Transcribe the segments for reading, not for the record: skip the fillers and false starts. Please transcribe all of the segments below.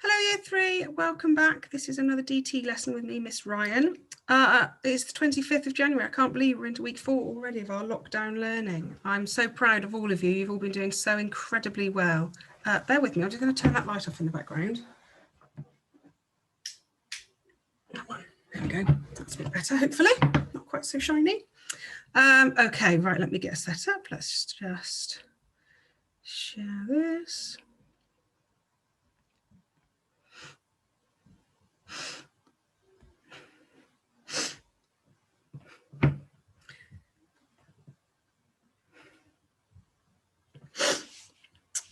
Hello Year 3, welcome back. This is another DT lesson with me, Miss Ryan. It's the 25th of January. I can't believe we're into week 4 already of our lockdown learning. I'm so proud of all of you. You've all been doing so incredibly well. Bear with me, I'm just going to turn that light off in the background. That one. There we go. That's a bit better, hopefully. Not quite so shiny. Okay, right, let me get set up. Let's just share this.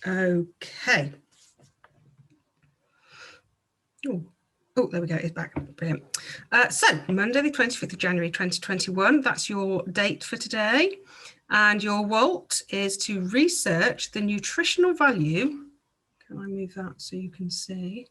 Okay. Oh, there we go, it's back. Brilliant. So, Monday, the 25th of January, 2021, that's your date for today. And your WALT is to research the nutritional value. Can I move that so you can see?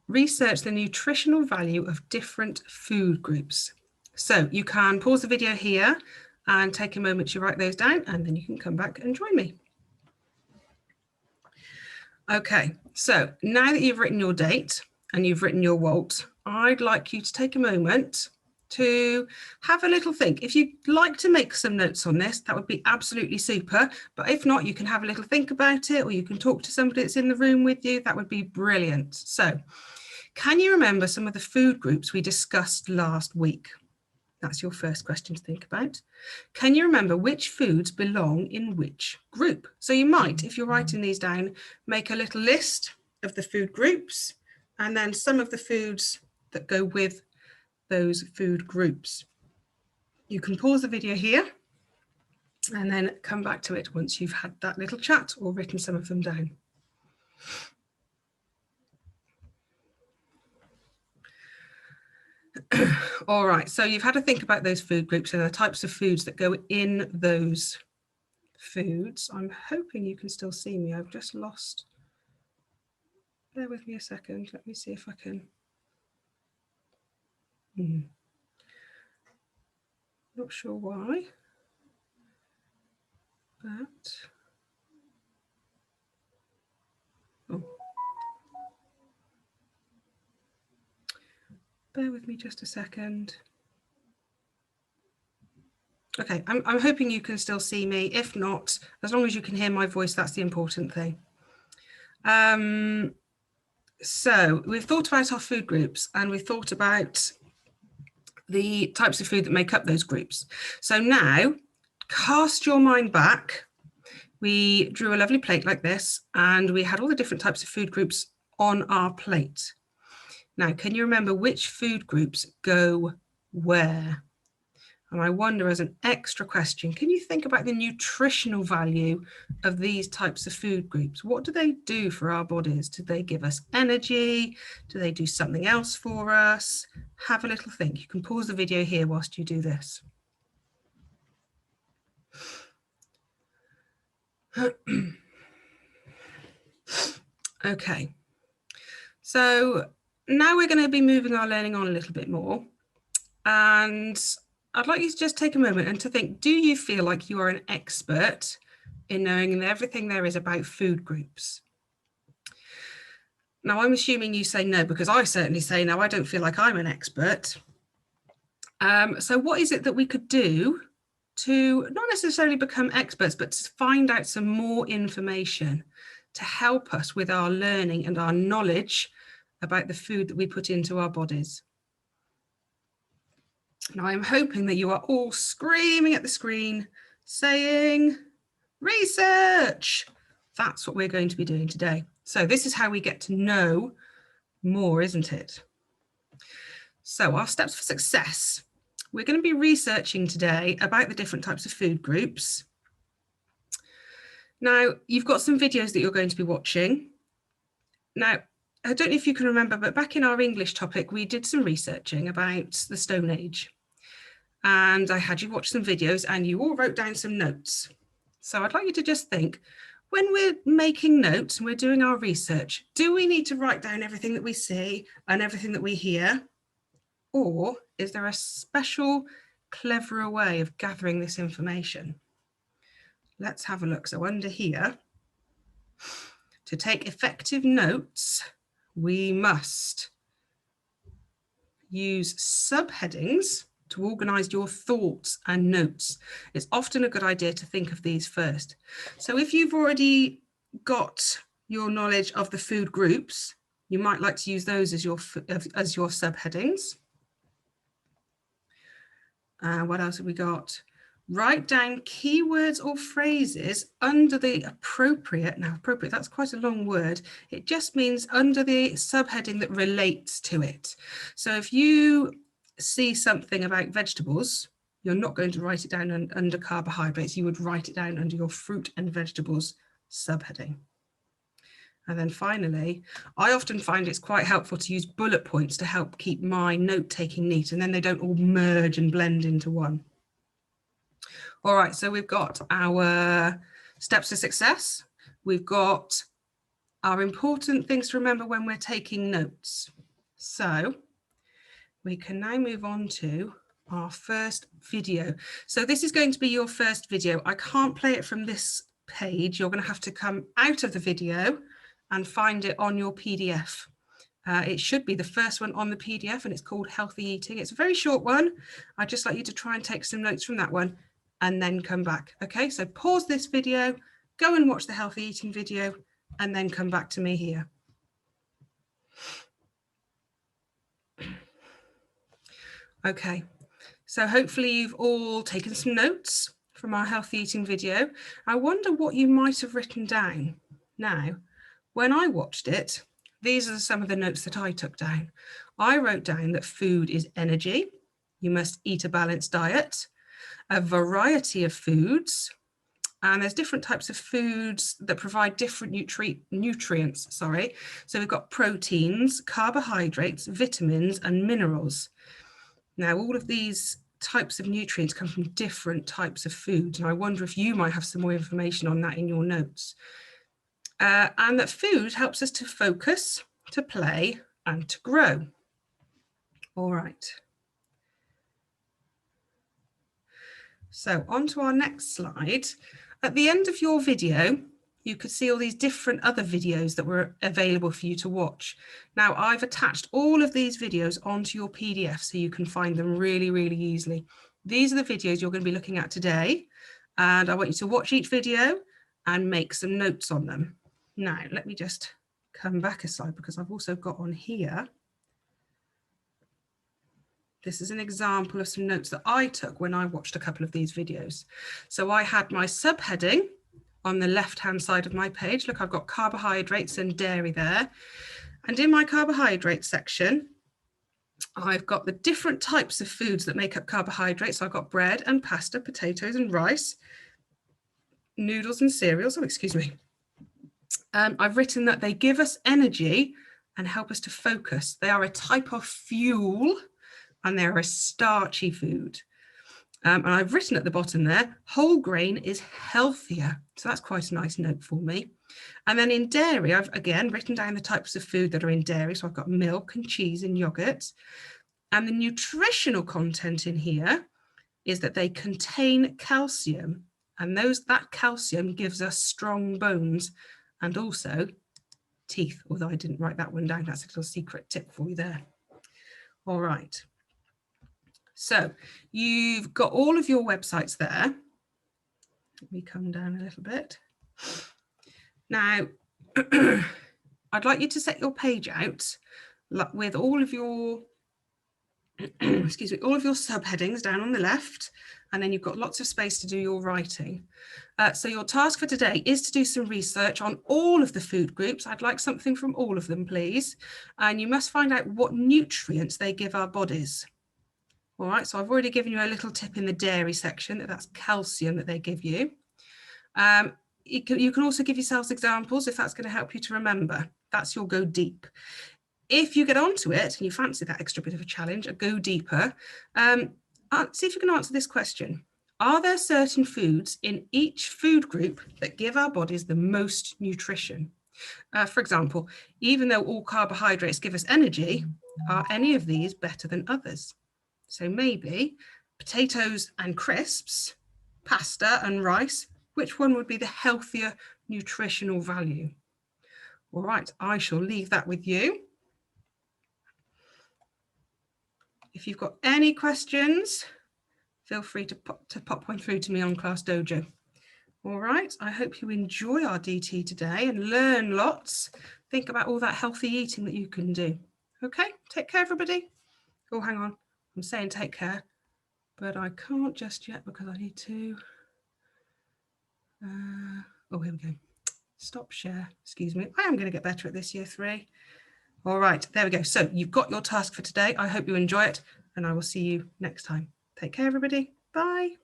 Research the nutritional value of different food groups. So, you can pause the video here and take a moment to write those down, and then you can come back and join me. Okay, so now that you've written your date and you've written your WALT, I'd like you to take a moment to have a little think. If you'd like to make some notes on this, that would be absolutely super. But if not, you can have a little think about it, or you can talk to somebody that's in the room with you. That would be brilliant. So, can you remember some of the food groups we discussed last week? That's your first question to think about. Can you remember which foods belong in which group? So you might, if you're writing these down, make a little list of the food groups and then some of the foods that go with those food groups. You can pause the video here and then come back to it once you've had that little chat or written some of them down. All right, so you've had to think about those food groups and the types of foods that go in those foods. I'm hoping you can still see me. I've just lost. Bear with me a second. Let me see if I can. Not sure why, but. Oh. Bear with me just a second. Okay, I'm hoping you can still see me. If not, as long as you can hear my voice, that's the important thing. So we've thought about our food groups and we've thought about the types of food that make up those groups. So now, cast your mind back. We drew a lovely plate like this and we had all the different types of food groups on our plate. Now, can you remember which food groups go where? And I wonder, as an extra question, can you think about the nutritional value of these types of food groups? What do they do for our bodies? Do they give us energy? Do they do something else for us? Have a little think. You can pause the video here whilst you do this. Okay, so now we're going to be moving our learning on a little bit more. And I'd like you to just take a moment and to think, do you feel like you are an expert in knowing everything there is about food groups? Now, I'm assuming you say no, because I certainly say no, I don't feel like I'm an expert. So what is it that we could do to not necessarily become experts, but to find out some more information to help us with our learning and our knowledge about the food that we put into our bodies? Now, I'm hoping that you are all screaming at the screen, saying, research. That's what we're going to be doing today. So this is how we get to know more, isn't it? So our steps for success. We're going to be researching today about the different types of food groups. Now, you've got some videos that you're going to be watching. Now, I don't know if you can remember, but back in our English topic, we did some researching about the Stone Age. And I had you watch some videos and you all wrote down some notes. So I'd like you to just think, when we're making notes and we're doing our research, do we need to write down everything that we see and everything that we hear? Or is there a special, cleverer way of gathering this information? Let's have a look. So under here, To take effective notes, we must use subheadings to organize your thoughts and notes. It's often a good idea to think of these first. So if you've already got your knowledge of the food groups, you might like to use those as your subheadings. What else have we got? Write down keywords or phrases under the appropriate, now appropriate, that's quite a long word. It just means under the subheading that relates to it. So if you see something about vegetables, you're not going to write it down under carbohydrates. You would write it down under your fruit and vegetables subheading. And then finally, I often find it's quite helpful to use bullet points to help keep my note-taking neat, and then they don't all merge and blend into one. All right, so we've got our steps to success. We've got our important things to remember when we're taking notes. So we can now move on to our first video. So this is going to be your first video. I can't play it from this page. You're going to have to come out of the video and find it on your PDF. It should be the first one on the PDF, and it's called Healthy Eating. It's a very short one. I'd just like you to try and take some notes from that one and then come back. Okay, so pause this video, go and watch the Healthy Eating video, and then come back to me here. Okay, so hopefully you've all taken some notes from our Healthy Eating video. I wonder what you might have written down. Now, when I watched it, these are some of the notes that I took down. I wrote down that food is energy. You must eat a balanced diet, a variety of foods, and there's different types of foods that provide different nutrients. So we've got proteins, carbohydrates, vitamins, and minerals. Now, all of these types of nutrients come from different types of foods, and I wonder if you might have some more information on that in your notes. And that food helps us to focus, to play, and to grow. All right. So on to our next slide. At the end of your video, you could see all these different other videos that were available for you to watch. Now, I've attached all of these videos onto your PDF so you can find them really, really easily. These are the videos you're going to be looking at today, and I want you to watch each video and make some notes on them. Now, let me just come back a slide because I've also got on here. This is an example of some notes that I took when I watched a couple of these videos. So I had my subheading on the left-hand side of my page. Look, I've got carbohydrates and dairy there. And in my carbohydrates section, I've got the different types of foods that make up carbohydrates. So I've got bread and pasta, potatoes and rice, noodles and cereals. Oh, excuse me. I've written that they give us energy and help us to focus. They are a type of fuel and they're a starchy food. And I've written at the bottom there, whole grain is healthier. So that's quite a nice note for me. And then in dairy, I've again written down the types of food that are in dairy. So I've got milk and cheese and yogurt. And the nutritional content in here is that they contain calcium. And that calcium gives us strong bones and also teeth, although I didn't write that one down. That's a little secret tip for you there. All right. So you've got all of your websites there. Let me come down a little bit. Now, I'd like you to set your page out with all of your, excuse me, all of your subheadings down on the left, and then you've got lots of space to do your writing. So your task for today is to do some research on all of the food groups. I'd like something from all of them, please. And you must find out what nutrients they give our bodies. All right, so I've already given you a little tip in the dairy section that's calcium that they give you. You can also give yourselves examples if that's going to help you to remember. That's your go deep. If you get onto it and you fancy that extra bit of a challenge, a go deeper, see if you can answer this question. Are there certain foods in each food group that give our bodies the most nutrition? For example, even though all carbohydrates give us energy, are any of these better than others? So maybe potatoes and crisps, pasta and rice Which one would be the healthier nutritional value? All right, I shall leave that with you. If you've got any questions, feel free to pop one through to me on Class Dojo. All right, I hope you enjoy our DT today and learn lots. Think about all that healthy eating that you can do. Okay, take care, everybody. Oh, hang on, I'm saying take care, but I can't just yet because I need to. Oh, here we go. Stop share, excuse me. I am going to get better at this, year 3. All right, there we go. So you've got your task for today. I hope you enjoy it, and I will see you next time. Take care, everybody. Bye.